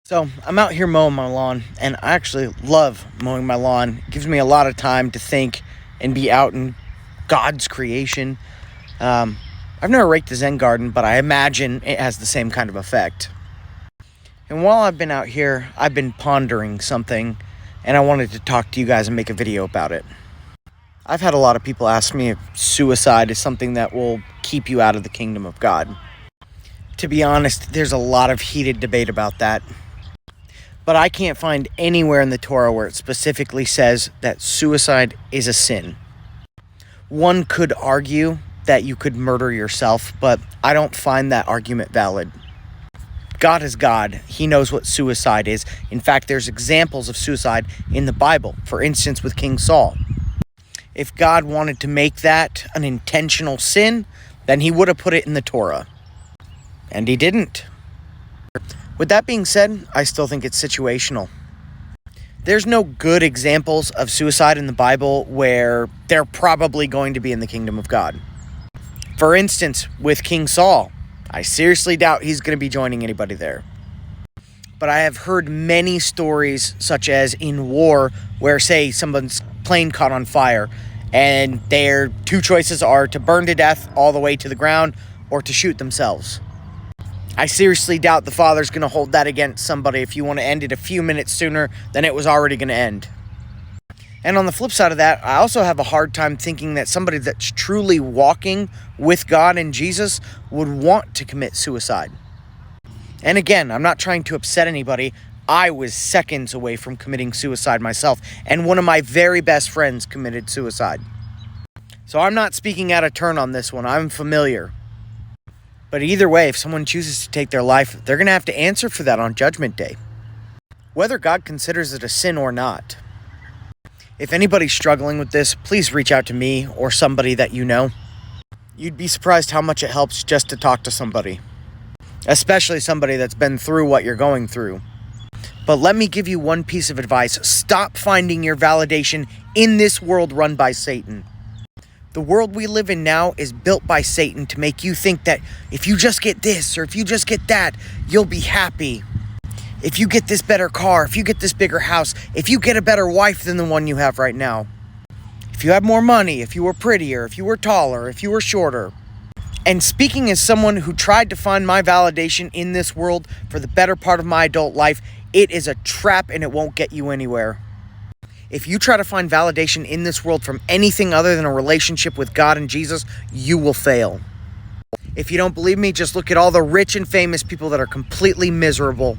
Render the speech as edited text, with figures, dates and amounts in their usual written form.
So I'm out here mowing my lawn, and I actually love mowing my lawn. It gives me a lot of time to think and be out in God's creation. I've never raked a Zen garden, but I imagine it has the same kind of effect. And while I've been out here, I've been pondering something, and I wanted to talk to you guys and make a video about it. I've had a lot of people ask me if suicide is something that will keep you out of the kingdom of God. To be honest, there's a lot of heated debate about that. But I can't find anywhere in the Torah where it specifically says that suicide is a sin. One could argue that you could murder yourself, but I don't find that argument valid. God is God. He knows what suicide is. In fact, there's examples of suicide in the Bible. For instance, with King Saul. If God wanted to make that an intentional sin, then he would have put it in the Torah. And he didn't. With that being said, I still think it's situational. There's no good examples of suicide in the Bible where they're probably going to be in the kingdom of God. For instance, with King Saul, I seriously doubt he's going to be joining anybody there. But I have heard many stories, such as in war, where, say, someone's plane caught on fire, and their two choices are to burn to death all the way to the ground or to shoot themselves. I seriously doubt the Father's going to hold that against somebody if you want to end it a few minutes sooner than it was already going to end. And on the flip side of that, I also have a hard time thinking that somebody that's truly walking with God and Jesus would want to commit suicide. And again, I'm not trying to upset anybody. I was seconds away from committing suicide myself, and one of my very best friends committed suicide. So I'm not speaking out of turn on this one. I'm familiar. But either way, if someone chooses to take their life, they're going to have to answer for that on Judgment Day, whether God considers it a sin or not. If anybody's struggling with this, please reach out to me or somebody that you know. You'd be surprised how much it helps just to talk to somebody, especially somebody that's been through what you're going through. But let me give you one piece of advice. Stop finding your validation in this world run by Satan. The world we live in now is built by Satan to make you think that if you just get this or if you just get that, you'll be happy. If you get this better car, if you get this bigger house, if you get a better wife than the one you have right now, if you have more money, if you were prettier, if you were taller, if you were shorter. And speaking as someone who tried to find my validation in this world for the better part of my adult life, it is a trap and it won't get you anywhere. If you try to find validation in this world from anything other than a relationship with God and Jesus, you will fail. If you don't believe me, just look at all the rich and famous people that are completely miserable.